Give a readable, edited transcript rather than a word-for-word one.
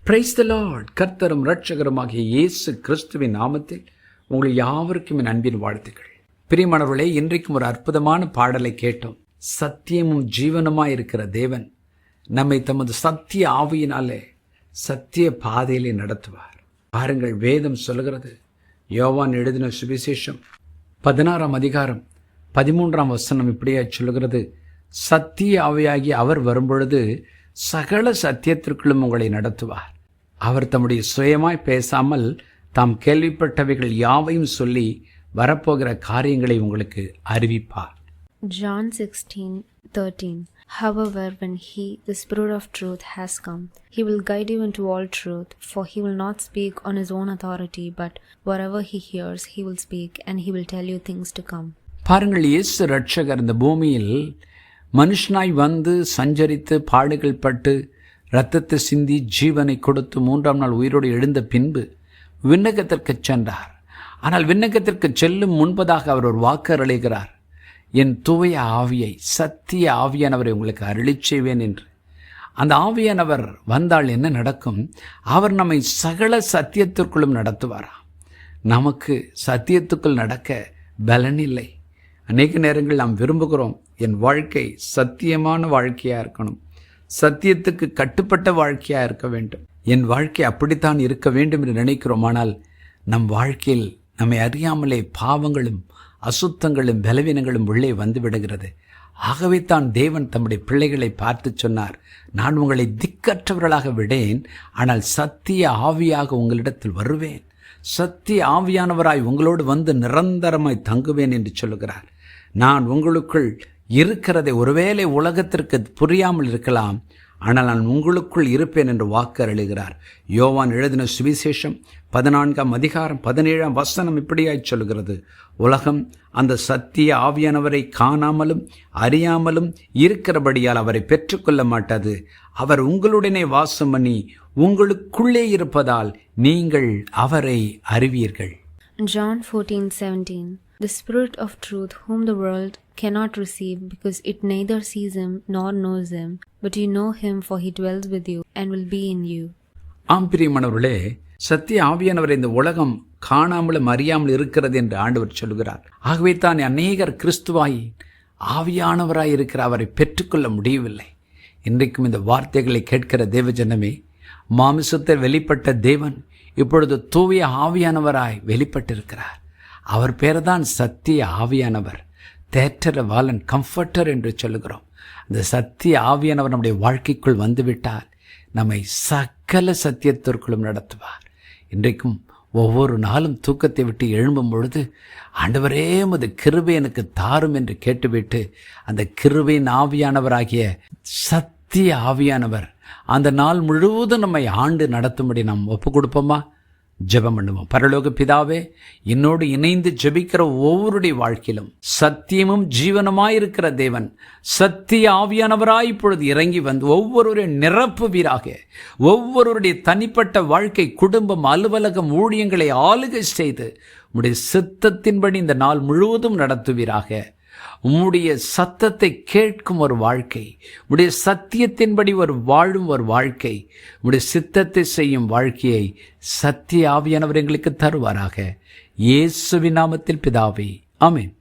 Praise the Lord. கர்த்தரும் இரட்சகருமாகிய இயேசு கிறிஸ்துவின் நாமத்தில் உங்கள் யாவருக்கும் என் அன்பின் வாழ்த்துக்கள். பிரியமானவர்களே, இன்றைக்கும் ஒரு அற்புதமான பாடலை கேட்டோம். சத்தியமும் ஜீவனுமாய் இருக்கிற தேவன் நம்மை தமது சத்திய ஆவியினாலே சத்திய பாதையிலே நடத்துவார். பாருங்கள், வேதம் சொல்கிறது, யோவான் எழுதின சுவிசேஷம் 16ஆம் அதிகாரம் 13ஆம் வசனம் இப்படியா சொல்கிறது, சத்திய ஆவியாகி அவர் வரும்பொழுது சகல சத்தியத்திற்குள்ளும் உங்களை நடத்துவார். அவர் தம்முடைய சுயமாய் பேசாமல் தாம் கேள்விப்பட்டவைகள் யாவையும் சொல்லி வரப்போகிற காரியங்களை உங்களுக்கு அறிவிப்பார். John 16:13. However, when he, the Spirit of truth, has come, he will guide you into all truth, for he will not speak on his own authority, but whatever he hears, he will speak, and he will tell you things to come. பாருங்கள், இயேசு இரட்சகர் இந்த பூமியில் மனுஷனாய் வந்து சஞ்சரித்து பாடுகள் பட்டு இரத்தத்தை சிந்தி ஜீவனை கொடுத்து 3ஆம் நாள் உயிரோடு எழுந்த பின்பு விண்ணகத்திற்கு சென்றார். ஆனால் விண்ணகத்திற்கு செல்லும் முன்பதாக அவர் ஒரு வாக்கு அருளுகிறார், என் தூய ஆவியை, சத்திய ஆவியானவரை உங்களுக்கு அருளிச் செய்வேன் என்று. அந்த ஆவியானவர் வந்தால் என்ன நடக்கும்? அவர் நம்மை சகல சத்தியத்திற்குள்ளும் நடத்துவாராம். நமக்கு சத்தியத்துக்குள் நடக்க பலன் இல்லை. அநேக நேரங்கள் நாம் விரும்புகிறோம், என் வாழ்க்கை சத்தியமான வாழ்க்கையாக இருக்கணும், சத்தியத்துக்கு கட்டுப்பட்ட வாழ்க்கையாக இருக்க வேண்டும், என் வாழ்க்கை அப்படித்தான் இருக்க வேண்டும் என்று நினைக்கிறோம். ஆனால் நம் வாழ்க்கையில் நம்மை அறியாமலே பாவங்களும் அசுத்தங்களும் பலவீனங்களும் உள்ளே வந்து விடுகிறது. ஆகவே தான் தேவன் தம்முடைய பிள்ளைகளை பார்த்து சொன்னார், நான் உங்களை திக்கற்றவர்களாக விடேன், ஆனால் சத்திய ஆவியாக உங்களிடத்தில் வருவேன், சத்திய ஆவியானவராய் உங்களோடு வந்து நிரந்தரமாய் தங்குவேன் என்று சொல்லுகிறார். நான் உங்களுக்குள் இருக்கிறதை ஒருவேளை உலகத்திற்கு புரியாமல் இருக்கலாம், ஆனால் நான் உங்களுக்குள் இருப்பேன் என்று வாக்கு அருளுகிறார். யோவான் எழுதின சுவிசேஷம் 14ஆம் அதிகாரம் 17ஆம் வசனம் இப்படியாய் சொல்கிறது, உலகம் அந்த சத்திய ஆவியானவரை காணாமலும் அறியாமலும் இருக்கிறபடியால் அவரை பெற்றுக்கொள்ள மாட்டாது. அவர் உங்களுடனே வாசம் பண்ணி உங்களுக்குள்ளே இருப்பதால் நீங்கள் அவரை அறிவீர்கள். John 14:17. The Spirit of truth, whom the world cannot receive, because it neither sees him nor knows him, but you know him, for he dwells with you and will be in you. ஆம் பிரியமானவர்களே, சத்திய ஆவியானவரை இந்த உலகம் காணாமலும் அறியாமல் இருக்கிறது என்று ஆண்டவர் சொல்கிறார். ஆகவே தான் அநேகர் கிறிஸ்துவாய் ஆவியானவராய் இருக்கிற அவரை பெற்றுக்கொள்ள முடியவில்லை. இன்றைக்கும் இந்த வார்த்தைகளை கேட்கிற தேவஜனமே, மாமிசத்தில் வெளிப்பட்ட தேவன் இப்பொழுது தூய ஆவியானவராய் வெளிப்பட்டிருக்கிறார். அவர் பேர்தான் சத்திய ஆவியானவர். தேற்றர வாலன், கம்ஃபர்டர் என்று சொல்லுகிறோம். அந்த சத்திய ஆவியானவர் நம்முடைய வாழ்க்கைக்குள் வந்துவிட்டால் நம்மை சகல சத்தியத்திற்குள்ளும் நடத்துவார். இன்றைக்கும் ஒவ்வொரு நாளும் தூக்கத்தை விட்டு எழும்பும் பொழுது, ஆண்டவரே உமது கிருபை எனக்கு தாரும் என்று கேட்டுவிட்டு அந்த கிருபையின் ஆவியானவராகிய சத்திய ஆவியானவர் அந்த நாள் முழுவதும் நம்மை ஆண்டு நடத்தும்படி நாம் ஒப்பு கொடுப்போமா? ஜெபம் பண்ணுவோம். பரலோக பிதாவே, என்னோடு இணைந்து ஜெபிக்கிற ஒவ்வொருடைய வாழ்க்கையிலும் சத்தியமும் ஜீவனமாயிருக்கிற தேவன் சத்திய ஆவியானவராய் இப்பொழுது இறங்கி வந்து ஒவ்வொருவரையும் நிரப்புவீராக. ஒவ்வொருவருடைய தனிப்பட்ட வாழ்க்கை, குடும்பம், அலுவலகம், ஊழியங்களை ஆளுகை செய்து உம்முடைய சித்தத்தின்படி இந்த நாள் முழுவதும் நடத்துவீராக. உம்முடைய சத்தத்தை கேட்கும் ஒரு வாழ்க்கை, உம்முடைய சத்தியத்தின்படி வாழும் ஒரு வாழ்க்கை, உம்முடைய சித்தத்தை செய்யும் வாழ்க்கையை சத்திய ஆவியானவர் எங்களுக்கு தருவாராக. இயேசுவின் நாமத்தில் பிதாவே, ஆமென்.